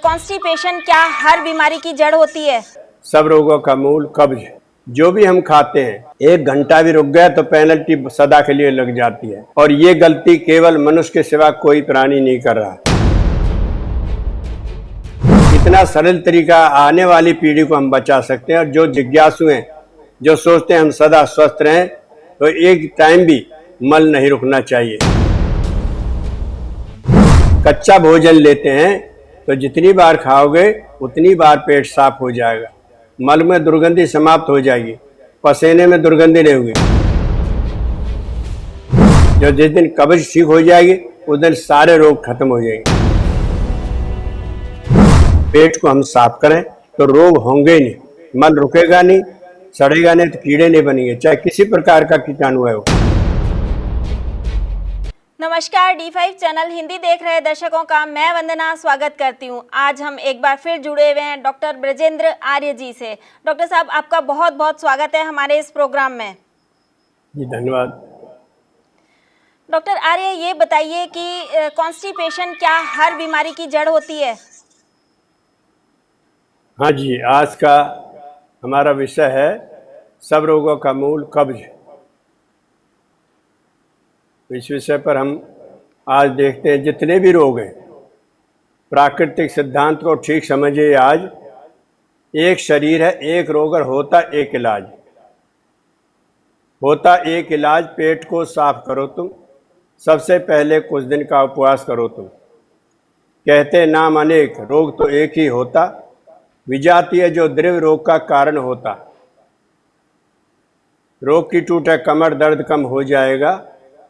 Constipation क्या हर बीमारी की जड़ होती है? सब रोगों का मूल कब्ज है। जो भी हम खाते हैं 1 घंटा भी रुक गया तो पेनल्टी सदा के लिए लग जाती है, और ये गलती केवल मनुष्य के सिवा कोई प्राणी नहीं कर रहा। इतना सरल तरीका आने वाली पीढ़ी को हम बचा सकते हैं। और जो जिज्ञासु हैं, जो सोचते हैं हम सदा स्वस्थ रहें, तो एक टाइम भी मल नहीं रुकना चाहिए। कच्चा भोजन लेते हैं तो जितनी बार खाओगे उतनी बार पेट साफ हो जाएगा, मल में दुर्गंधी समाप्त हो जाएगी, पसीने में दुर्गंधी नहीं होगी। जो जिस दिन कब्ज ठीक हो जाएगी उस दिन सारे रोग खत्म हो जाएंगे। पेट को हम साफ करें तो रोग होंगे ही नहीं, मल रुकेगा नहीं, सड़ेगा नहीं, तो कीड़े नहीं बनेंगे, चाहे किसी प्रकार का कीटाणु है वो। नमस्कार, D5 चैनल हिंदी देख रहे दर्शकों का मैं वंदना स्वागत करती हूं। आज हम एक बार फिर जुड़े हुए हैं डॉक्टर ब्रजेंद्र आर्य जी से। डॉक्टर साहब, आपका बहुत बहुत स्वागत है हमारे इस प्रोग्राम में। जी धन्यवाद। डॉक्टर आर्य, ये बताइए कि कॉन्स्टिपेशन क्या हर बीमारी की जड़ होती है? हाँ जी, आज का हमारा विषय है सब रोगों का मूल कब्ज। इस विषय पर हम आज देखते हैं जितने भी रोग हैं, प्राकृतिक सिद्धांत को ठीक समझिए। आज एक शरीर है, एक रोग, और होता एक इलाज। होता एक इलाज। पेट को साफ करो तुम, सबसे पहले कुछ दिन का उपवास करो तुम। कहते नाम अनेक, रोग तो एक ही होता, विजातीय है जो द्रव्य रोग का कारण होता। रोग की टूट है कमर, दर्द कम हो जाएगा,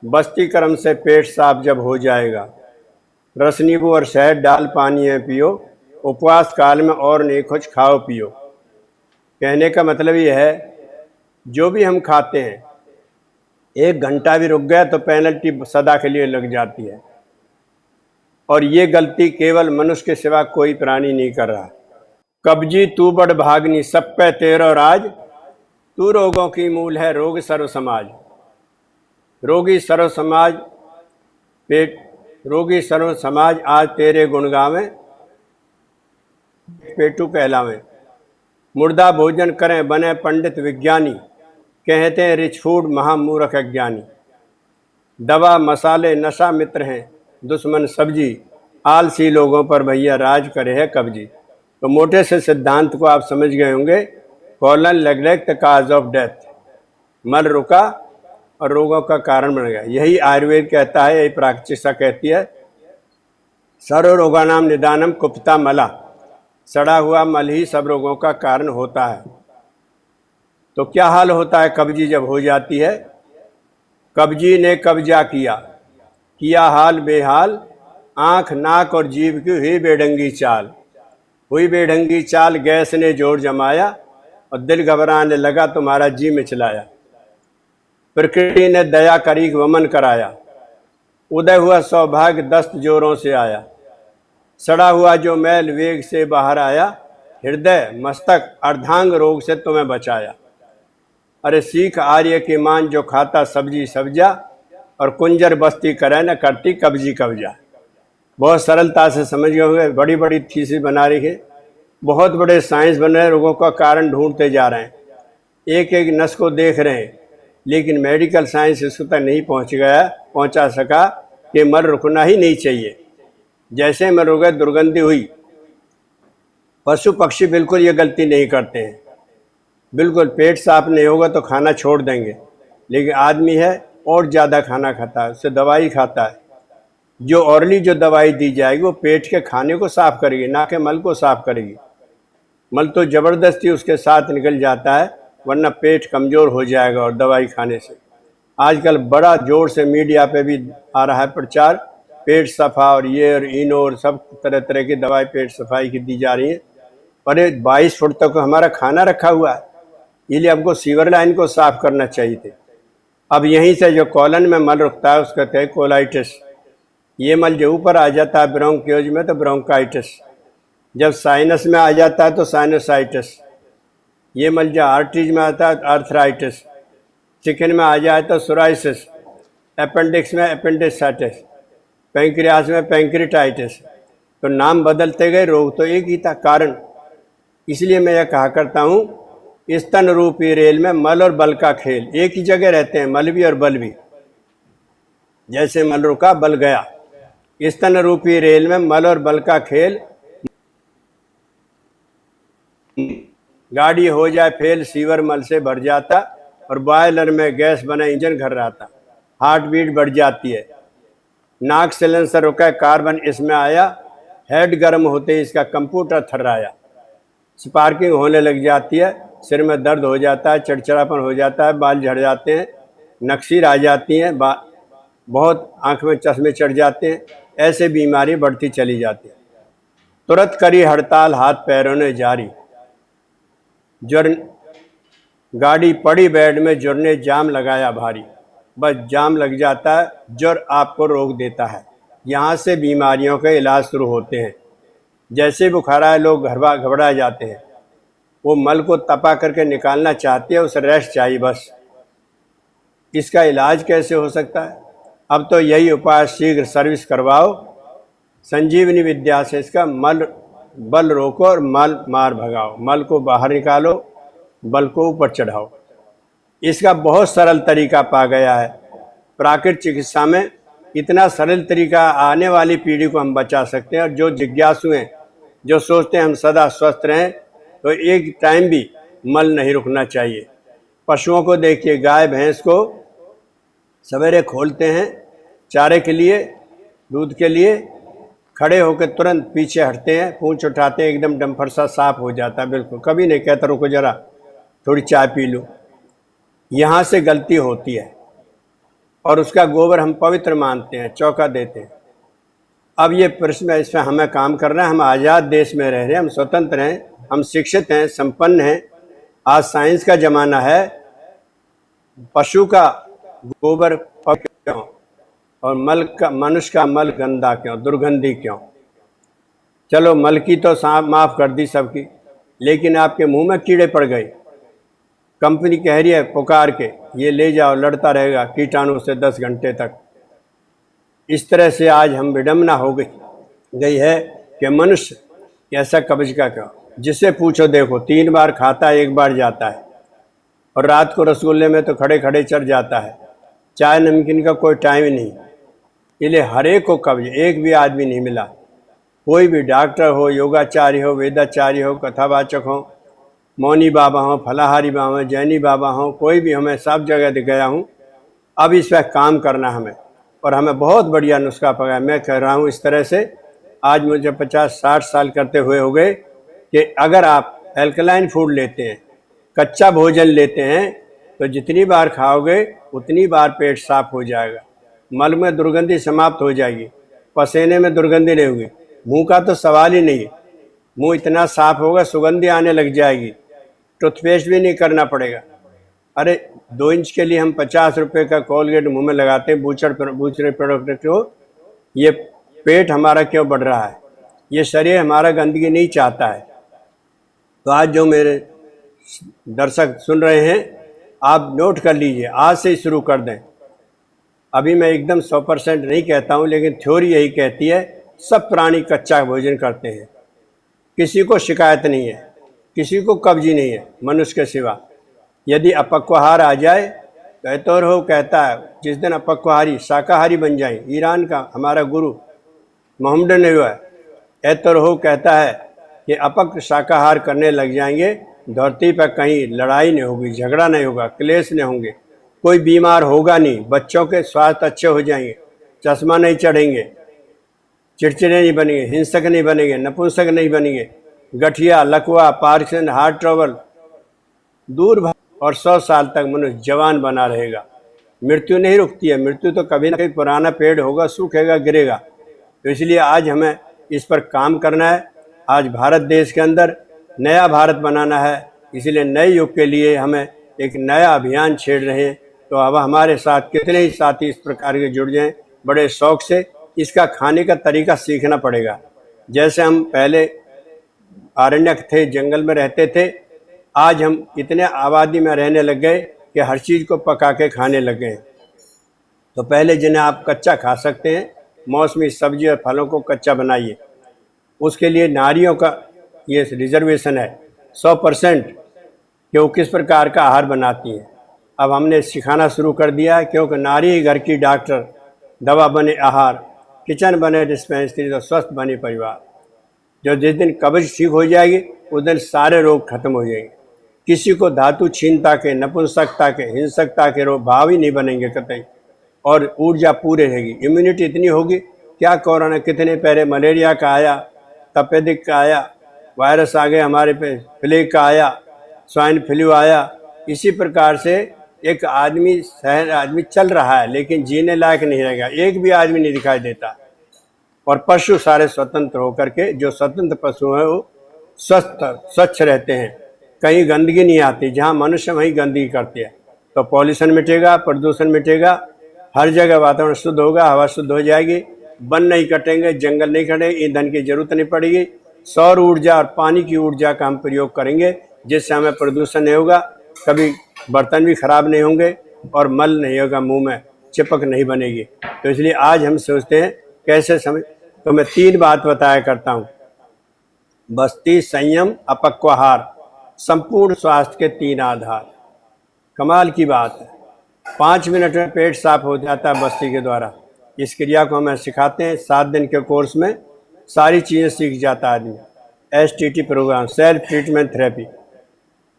बस्ती क्रम से पेट साफ जब हो जाएगा। रस नींबू और शहद डाल पानी है पियो, उपवास काल में और नहीं कुछ खाओ पियो। कहने का मतलब यह है, जो भी हम खाते हैं 1 घंटा भी रुक गया तो पेनल्टी सदा के लिए लग जाती है, और ये गलती केवल मनुष्य के सिवा कोई प्राणी नहीं कर रहा। कब्जी तू बड़ भागनी, सब पे तेरो राज, तू रोगों की मूल है रोग सर्व समाज। रोगी सर्व समाज, रोगी सर्व समाज आज तेरे गुण गावें, पेटू कहलावें। मुर्दा भोजन करें बने पंडित विज्ञानी, कहते हैं रिच फूड महामूर्ख अज्ञानी। दवा मसाले नशा मित्र हैं, दुश्मन सब्जी, आलसी लोगों पर भैया राज करे है कब्जी। तो मोटे से सिद्धांत को आप समझ गए होंगे। Colon neglect cause of death, मल रुका और रोगों का कारण बन गया। यही आयुर्वेद कहता है, यही प्राकृतिक चिकित्सा कहती है। सर्व रोगानाम निदानम कुप्ता मला, सड़ा हुआ मल ही सब रोगों का कारण होता है। तो क्या हाल होता है कब्जी जब हो जाती है? कब्जी ने कब्जा किया हाल बेहाल, आंख नाक और जीभ की हुई बेढंगी चाल। हुई बेढंगी चाल, गैस ने जोर जमाया, और दिल घबराने लगा तुम्हारा जी मिचलाया। प्रकृति ने दया करी वमन कराया, उदय हुआ सौभाग्य दस्त जोरों से आया। सड़ा हुआ जो मैल वेग से बाहर आया, हृदय मस्तक अर्धांग रोग से तुम्हें बचाया। अरे सीख आर्य की मान, जो खाता सब्जी सब्जा, और कुंजर बस्ती करे न करती कब्जी कब्जा। बहुत सरलता से समझ गए होंगे। बड़ी बड़ी थीसिस बना रही है, बहुत बड़े साइंस बन रहे हैं, रोगों का कारण ढूंढते जा रहे हैं, एक एक नस को देख रहे हैं, लेकिन मेडिकल साइंस इसको तक नहीं पहुंचा सका कि मल रुकना ही नहीं चाहिए। जैसे मल रुके दुर्गंधी हुई। पशु पक्षी बिल्कुल ये गलती नहीं करते हैं, बिल्कुल पेट साफ नहीं होगा तो खाना छोड़ देंगे, लेकिन आदमी है और ज़्यादा खाना खाता है, उससे दवाई खाता है। जो ऑरली जो दवाई दी जाएगी वो पेट के खाने को साफ करेगी, ना कि मल को साफ करेगी। मल तो ज़बरदस्ती उसके साथ निकल जाता है, वरना पेट कमज़ोर हो जाएगा और दवाई खाने से। आजकल बड़ा जोर से मीडिया पे भी आ रहा है प्रचार, पेट सफ़ा और ये और इनो और सब तरह तरह की दवाई पेट सफाई की दी जा रही है। पर 22 फुट तक हमारा खाना रखा हुआ है, इसलिए हमको सीवर लाइन को साफ करना चाहिए थे। अब यहीं से जो कॉलन में मल रुकता है उसका कहते हैं कोलाइटिस। ये मल जो ऊपर आ जाता है ब्रोंकियोज में तो ब्रोंकाइटिस, जब साइनस में आ जाता है तो साइनोसाइटिस, ये मल जो आर्टरीज में आता है आर्थराइटिस, चिकन में आ जाए तो सोराइसिस, अपेंडिक्स में अपेंडिसाइटिस, पैंक्रियास में पैंक्रियाटाइटिस, तो नाम बदलते गए, रोग तो एक ही था कारण। इसलिए मैं यह कहा करता हूँ, स्तन रूपी रेल में मल और बल का खेल, एक ही जगह रहते हैं मल भी और बल भी। जैसे मल रुका बल गया, स्तन रूपी रेल में मल और बल का खेल। गाड़ी हो जाए फेल, सीवर मल से भर जाता, और बॉयलर में गैस बना इंजन घर रहता। हार्ट बीट बढ़ जाती है, नाक सिलेंसर रुका, कार्बन इसमें आया, हेड गर्म होते ही इसका कंप्यूटर थर्राया। स्पार्किंग होने लग जाती है, सिर में दर्द हो जाता है, चिड़चिड़ापन हो जाता है, बाल झड़ जाते हैं, नक्सीर आ जाती हैं, बहुत आंख में चश्मे चढ़ जाते हैं। ऐसे बीमारी बढ़ती चली जाती है। तुरंत करी हड़ताल हाथ पैरों ने जारी, जुर्न गाड़ी पड़ी बेड में, जुर ने जाम लगाया भारी। बस जाम लग जाता है, जुर आपको रोक देता है। यहाँ से बीमारियों के इलाज शुरू होते हैं। जैसे बुखार आए लोग घबरा जाते हैं, वो मल को तपा करके निकालना चाहते हैं, उसे रेस्ट चाहिए बस। इसका इलाज कैसे हो सकता है? अब तो यही उपाय, शीघ्र सर्विस करवाओ संजीवनी विद्या से। इसका मल बल रोको और मल मार भगाओ। मल को बाहर निकालो, बल को ऊपर चढ़ाओ। इसका बहुत सरल तरीका पा गया है प्राकृतिक चिकित्सा में। इतना सरल तरीका, आने वाली पीढ़ी को हम बचा सकते हैं। और जो जिज्ञासु हैं, जो सोचते हैं हम सदा स्वस्थ रहें, तो एक टाइम भी मल नहीं रुकना चाहिए। पशुओं को देखिए, गाय भैंस को सवेरे खोलते हैं चारे के लिए, दूध के लिए, खड़े होकर तुरंत पीछे हटते हैं, पूंछ उठाते हैं, एकदम डंफर सा साफ हो जाता है बिल्कुल। कभी नहीं कहता रुको जरा थोड़ी चाय पी लो। यहाँ से गलती होती है। और उसका गोबर हम पवित्र मानते हैं, चौका देते हैं। अब ये प्रश्न है, इसमें हमें काम करना है। हम आज़ाद देश में रह रहे हैं, हम स्वतंत्र हैं, हम शिक्षित हैं, संपन्न हैं। आज साइंस का ज़माना है। पशु का गोबर पवित्र क्यों, और मनुष्य का मल गंदा क्यों, दुर्गंधी क्यों? चलो मल की तो माफ़ कर दी सबकी, लेकिन आपके मुंह में कीड़े पड़ गए। कंपनी कह रही है पुकार के, ये ले जाओ, लड़ता रहेगा कीटाणु से 10 घंटे तक। इस तरह से आज हम विडम्बना हो गई है कि मनुष्य कैसा कब्ज का क्यों। जिससे पूछो देखो 3 बार खाता है, 1 बार जाता है। और रात को रसगुल्ले में तो खड़े खड़े चढ़ जाता है। चाय नमकीन का कोई टाइम ही नहीं। इसलिए हर एक को कब्ज, एक भी आदमी नहीं मिला। कोई भी डॉक्टर हो, योगाचार्य हो, वेदाचार्य हो, कथावाचक हो, मौनी बाबा हों, फलाहारी बाबा हों, जैनी बाबा हों, कोई भी, हमें सब जगह दिख गया हूँ। अब इस पर काम करना हमें, और हमें बहुत बढ़िया नुस्खा पका। मैं कह रहा हूँ इस तरह से, आज मुझे 50-60 साल करते हुए हो गए, कि अगर आप एल्कलाइन फूड लेते हैं, कच्चा भोजन लेते हैं, तो जितनी बार खाओगे उतनी बार पेट साफ हो जाएगा, मल में दुर्गंधी समाप्त हो जाएगी, पसीने में दुर्गंधी नहीं होगी, मुंह का तो सवाल ही नहीं है। मुंह इतना साफ होगा, सुगंधी आने लग जाएगी, टूथपेस्ट भी नहीं करना पड़ेगा। अरे 2 इंच के लिए हम 50 रुपये का कोलगेट मुंह में लगाते हैं, बूचड़े प्रोडक्ट को। ये पेट हमारा क्यों बढ़ रहा है? ये शरीर हमारा गंदगी नहीं चाहता है। तो आज जो मेरे दर्शक सुन रहे हैं, आप नोट कर लीजिए, आज से ही शुरू कर दें। अभी मैं एकदम 100% नहीं कहता हूँ, लेकिन थ्योरी यही कहती है, सब प्राणी कच्चा भोजन करते हैं, किसी को शिकायत नहीं है, किसी को कब्जी नहीं है मनुष्य के सिवा। यदि अपक्वाहार आ जाए, कहतौर हो कहता है, जिस दिन अपक्वाहारी शाकाहारी बन जाए, ईरान का हमारा गुरु मोहम्मद ने हुआ है, कहतौर हो कहता है कि अपक्व शाकाहार करने लग जाएंगे, धरती पर कहीं लड़ाई नहीं होगी, झगड़ा नहीं होगा, क्लेश नहीं होंगे, कोई बीमार होगा नहीं, बच्चों के स्वास्थ्य अच्छे हो जाएंगे, चश्मा नहीं चढ़ेंगे, चिड़चिड़े नहीं बनेंगे, हिंसक नहीं बनेंगे, नपुंसक नहीं बनेंगे, गठिया, लकवा, पार्किंसन, हार्ट ट्रबल दूर भाग, और 100 साल तक मनुष्य जवान बना रहेगा। मृत्यु नहीं रुकती है। मृत्यु तो कभी ना कभी पुराना पेड़ होगा, सूखेगा, गिरेगा। तो इसलिए आज हमें इस पर काम करना है। आज भारत देश के अंदर नया भारत बनाना है, इसलिए नए युग के लिए हमें एक नया अभियान छेड़ रहे हैं। तो अब हमारे साथ कितने ही साथी इस प्रकार के जुड़ जाएं बड़े शौक से। इसका खाने का तरीका सीखना पड़ेगा। जैसे हम पहले आरण्यक थे, जंगल में रहते थे, आज हम इतने आबादी में रहने लग गए कि हर चीज़ को पका के खाने लग गए। तो पहले जिन्हें आप कच्चा खा सकते हैं, मौसमी सब्जी और फलों को कच्चा बनाइए, उसके लिए नारियों का ये रिजर्वेशन है 100% कि वो किस प्रकार का आहार बनाती हैं। अब हमने सिखाना शुरू कर दिया है, क्योंकि नारी ही घर की डॉक्टर, दवा बने आहार, किचन बने डिस्पेंसरी, तो स्वस्थ बने परिवार। जो जिस दिन कब्ज ठीक हो जाएगी उस दिन सारे रोग खत्म हो जाएंगे। किसी को धातु छीनता के, नपुंसकता के, हिंसकता के रोग भाव ही नहीं बनेंगे कतई, और ऊर्जा पूरे रहेगी। इम्यूनिटी इतनी होगी, क्या कोरोना कितने पहले मलेरिया का आया, तपेदिक का आया, वायरस आ गए हमारे पे, प्लेग का आया, स्वाइन फ्लू आया। इसी प्रकार से एक आदमी चल रहा है लेकिन जीने लायक नहीं रहेगा, एक भी आदमी नहीं दिखाई देता। और पशु सारे स्वतंत्र होकर के, जो स्वतंत्र पशु हैं वो स्वच्छ रहते हैं, कहीं गंदगी नहीं आती। जहाँ मनुष्य वहीं गंदगी करते हैं, तो पॉल्यूशन मिटेगा, प्रदूषण मिटेगा, हर जगह वातावरण शुद्ध होगा, हवा शुद्ध हो जाएगी, वन नहीं कटेंगे, जंगल नहीं कटेंगे, ईंधन की जरूरत नहीं पड़ेगी। सौर ऊर्जा और पानी की ऊर्जा का हम प्रयोग करेंगे, जिससे हमें प्रदूषण नहीं होगा, कभी बर्तन भी खराब नहीं होंगे और मल नहीं होगा, मुंह में चिपक नहीं बनेगी। तो इसलिए आज हम सोचते हैं कैसे समझ, तो मैं 3 बात बताया करता हूँ। बस्ती, संयम, अपक्वाहार, संपूर्ण स्वास्थ्य के 3 आधार। कमाल की बात है, 5 मिनट में पेट साफ हो जाता है बस्ती के द्वारा। इस क्रिया को हमें सिखाते हैं, 7 दिन के कोर्स में सारी चीज़ें सीख जाता आदमी। STT programme, self treatment therapy.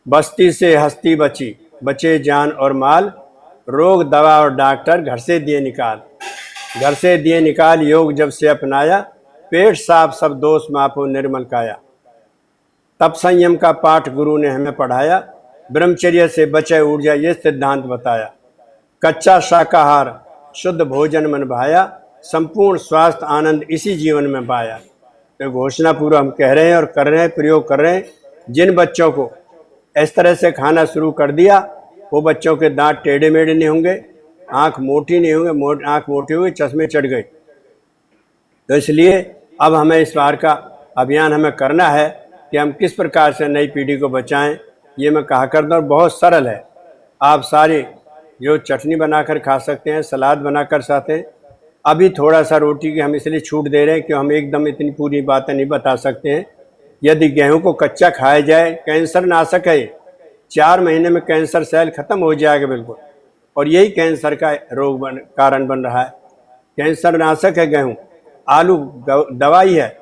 बस्ती से हस्ती बची, बचे जान और माल, रोग दवा और डॉक्टर घर से दिए निकाल। घर से दिए निकाल योग जब से अपनाया, पेट साफ सब दोष माफ हो निर्मल काया। तप संयम का पाठ गुरु ने हमें पढ़ाया, ब्रह्मचर्य से बचे ऊर्जा ये सिद्धांत बताया। कच्चा शाकाहार शुद्ध भोजन मन भाया, संपूर्ण स्वास्थ्य आनंद इसी जीवन में पाया। तो घोषणा पूरा हम कह रहे हैं और कर रहे हैं, प्रयोग कर रहे हैं। जिन बच्चों को इस तरह से खाना शुरू कर दिया, वो बच्चों के दांत टेढ़े मेढ़े नहीं होंगे, आँख मोटी नहीं होंगे, आँख मोटी हुई, चश्मे चढ़ गए। तो इसलिए अब हमें इस बार का अभियान हमें करना है कि हम किस प्रकार से नई पीढ़ी को बचाएं। ये मैं कहा करता हूँ, बहुत सरल है। आप सारे जो चटनी बनाकर खा सकते हैं, सलाद बनाकर खाते हैं। अभी थोड़ा सा रोटी की हम इसलिए छूट दे रहे हैं कि हम एकदम इतनी पूरी बातें नहीं बता सकते हैं। यदि गेहूं को कच्चा खाया जाए, कैंसर नाशक है, 4 महीने में कैंसर सेल खत्म हो जाएगा बिल्कुल, और यही कैंसर का कारण बन रहा है। कैंसर नाशक है गेहूं, आलू दवाई है,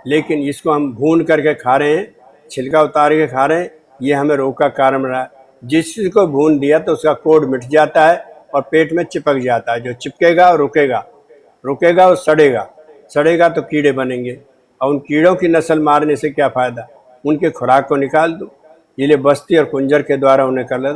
लेकिन इसको हम भून करके खा रहे हैं, छिलका उतार के खा रहे हैं, ये हमें रोग का कारण बन रहा है। जिस चीज़ को भून दिया तो उसका कोड मिट जाता है और पेट में चिपक जाता है। जो चिपकेगा और रुकेगा और सड़ेगा तो कीड़े बनेंगे, और उन कीड़ों की नस्ल मारने से क्या फ़ायदा। उनके खुराक को निकाल दो, ये बस्ती और कुंजर के द्वारा उन्हें कर दो।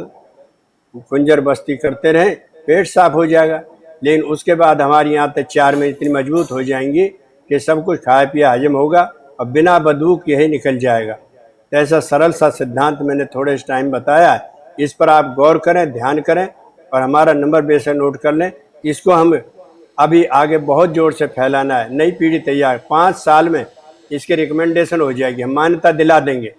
कुंजर बस्ती करते रहें, पेट साफ हो जाएगा। लेकिन उसके बाद हमारी आंतें 4 में इतनी मजबूत हो जाएंगी कि सब कुछ खाया पिया हजम होगा और बिना बदबू के ही निकल जाएगा। तो ऐसा सरल सा सिद्धांत मैंने थोड़े इस टाइम बताया है, इस पर आप गौर करें, ध्यान करें, और हमारा नंबर बेशक नोट कर लें। इसको हम अभी आगे बहुत जोर से फैलाना है। नई पीढ़ी तैयार, 5 साल में इसकी रिकमेंडेशन हो जाएगी, हम मान्यता दिला देंगे।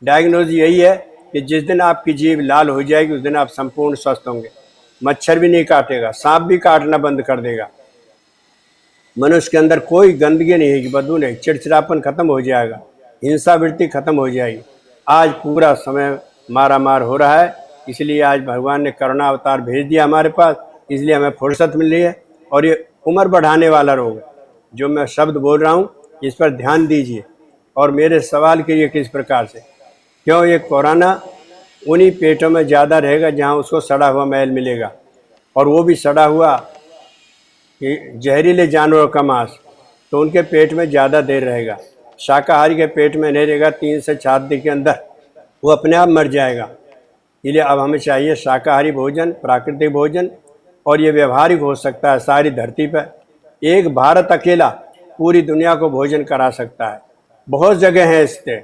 डायग्नोज यही है कि जिस दिन आपकी जीभ लाल हो जाएगी उस दिन आप संपूर्ण स्वस्थ होंगे। मच्छर भी नहीं काटेगा, सांप भी काटना बंद कर देगा, मनुष्य के अंदर कोई गंदगी नहीं है, बदबू नहीं, चिड़चिड़ापन खत्म हो जाएगा, हिंसा वृत्ति खत्म हो जाएगी। आज पूरा समय मारामार हो रहा है, इसलिए आज भगवान ने करुणा अवतार भेज दिया हमारे पास, इसलिए हमें फुर्सत मिल रही है। और ये उम्र बढ़ाने वाला रोग है, जो मैं शब्द बोल रहा हूँ इस पर ध्यान दीजिए और मेरे सवाल कीजिए किस प्रकार से। क्यों ये कोरोना उन्हीं पेटों में ज़्यादा रहेगा जहाँ उसको सड़ा हुआ मैल मिलेगा, और वो भी सड़ा हुआ जहरीले जानवरों का मांस, तो उनके पेट में ज़्यादा देर रहेगा। शाकाहारी के पेट में नहीं रहेगा, 3 से 4 दिन के अंदर वो अपने आप मर जाएगा। इसलिए अब हमें चाहिए शाकाहारी भोजन, प्राकृतिक भोजन, और ये व्यवहारिक हो सकता है सारी धरती पर। एक भारत अकेला पूरी दुनिया को भोजन करा सकता है। बहुत जगह हैं इससे,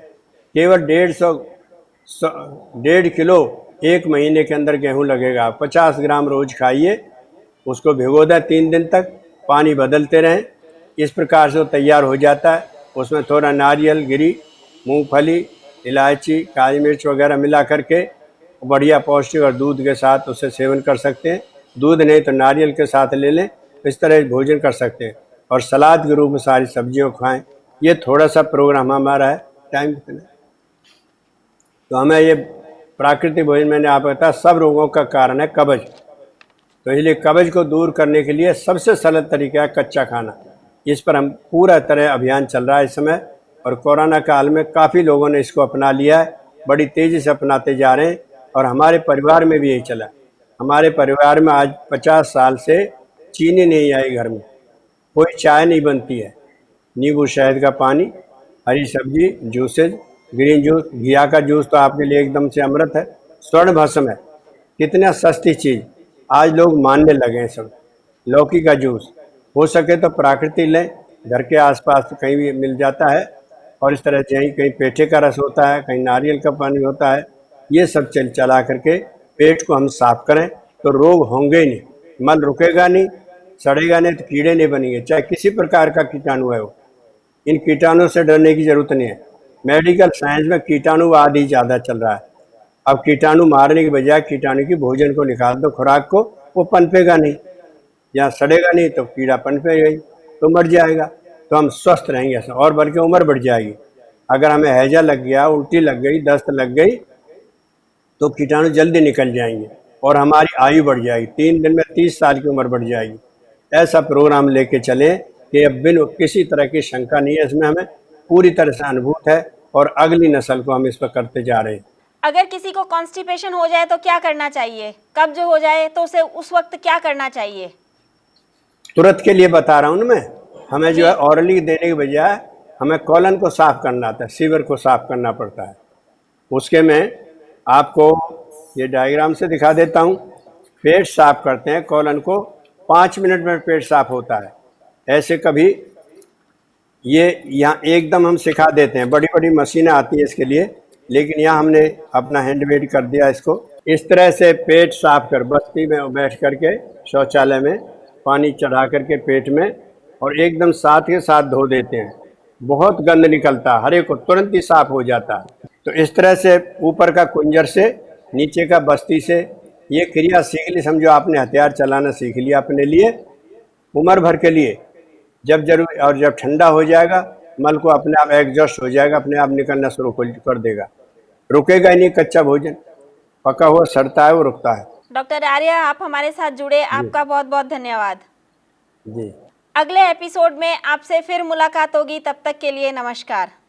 केवल 1.5 किलो 1 महीने के अंदर गेहूं लगेगा। 50 ग्राम रोज खाइए, उसको भिगो दें 3 दिन तक, पानी बदलते रहें, इस प्रकार से वो तैयार हो जाता है। उसमें थोड़ा नारियल गिरी, मूंगफली, इलायची, काली मिर्च वगैरह मिला करके बढ़िया पौष्टिक और दूध के साथ उसे सेवन कर सकते हैं। दूध नहीं तो नारियल के साथ ले लें, इस तरह भोजन कर सकते हैं। और सलाद के रूप में सारी सब्जियों खाएं, ये थोड़ा सा प्रोग्राम हमारा है। टाइम कितना है? तो हमें ये प्राकृतिक भोजन, मैंने आपको बताया, सब रोगों का कारण है कब्ज। तो इसलिए कब्ज को दूर करने के लिए सबसे सरल तरीका है कच्चा खाना। इस पर हम पूरा तरह अभियान चल रहा है इस समय, और कोरोना काल में काफ़ी लोगों ने इसको अपना लिया है, बड़ी तेज़ी से अपनाते जा रहे हैं। और हमारे परिवार में भी यही चला। हमारे परिवार में आज 50 साल से चीनी नहीं आई घर में, कोई चाय नहीं बनती है। नींबू शहद का पानी, हरी सब्जी, जूसेज, ग्रीन जूस, घिया का जूस तो आपके लिए एकदम से अमृत है। स्वर्ण भस्म है, कितना सस्ती चीज़ आज लोग मानने लगे हैं सब। लौकी का जूस, हो सके तो प्राकृतिक लें, घर के आसपास तो कहीं भी मिल जाता है। और इस तरह से कहीं पेठे का रस होता है, कहीं नारियल का पानी होता है। ये सब चला करके पेट को हम साफ करें तो रोग होंगे ही नहीं, मल रुकेगा नहीं, सड़ेगा नहीं, तो कीड़े नहीं बनेंगे, चाहे किसी प्रकार का कीटाणु है वो। इन कीटाणु से डरने की जरूरत नहीं है। मेडिकल साइंस में कीटाणुवाद ही ज़्यादा चल रहा है। अब कीटाणु मारने की बजाय कीटाणु की भोजन को निकाल दो, खुराक को, वो पनपेगा नहीं, या सड़ेगा नहीं तो कीड़ा पनपेगा ही, तो मर जाएगा। तो हम स्वस्थ रहेंगे ऐसा, और बल्कि उम्र बढ़ जाएगी। अगर हमें हैजा लग गया, उल्टी लग गई, दस्त लग गई, तो कीटाणु जल्दी निकल जाएंगे और हमारी आयु बढ़ जाएगी। 3 दिन में 30 साल की उम्र बढ़ जाएगी। ऐसा प्रोग्राम लेके चलें कि अब बिन किसी तरह की शंका नहीं है, इसमें हमें पूरी तरह से अनुभूत है, और अगली नस्ल को हम इस पर करते जा रहे हैं। अगर किसी को कॉन्स्टिपेशन हो जाए तो क्या करना चाहिए? कब्ज हो जाए तो उसे उस वक्त क्या करना चाहिए? तुरंत के लिए बता रहा हूँ ना मैं। हमें जो है ऑरली देने के बजाय हमें कॉलन को साफ करना आता है, सीवर को साफ करना पड़ता है। उसके में आपको ये डायग्राम से दिखा देता हूँ। पेट साफ करते हैं, कॉलन को 5 मिनट में पेट साफ होता है। ऐसे कभी ये यहाँ एकदम हम सिखा देते हैं, बड़ी बड़ी मशीनें आती हैं इसके लिए, लेकिन यहाँ हमने अपना हैंडमेड कर दिया इसको। इस तरह से पेट साफ कर, बस्ती में बैठ करके शौचालय में पानी चढ़ा करके पेट में, और एकदम साथ के साथ धो देते हैं। बहुत गंद निकलता है, हर एक को तुरंत ही साफ हो जाता है। तो इस तरह से ऊपर का कुंजर से, नीचे का बस्ती से, ये क्रिया सीख ली, समझो आपने हथियार चलाना सीख लिया अपने लिए, उम्र भर के लिए। जब जरूर, और जब ठंडा हो जाएगा, मल को अपने आप एडजस्ट हो जाएगा, अपने आप निकलना शुरू कर देगा, रुकेगा ही नहीं। कच्चा भोजन, पका हुआ सड़ता है, वो रुकता है। डॉक्टर आर्य, आप हमारे साथ जुड़े, आपका बहुत बहुत धन्यवाद। जी। अगले एपिसोड में आपसे फिर मुलाकात होगी, तब तक के लिए नमस्कार।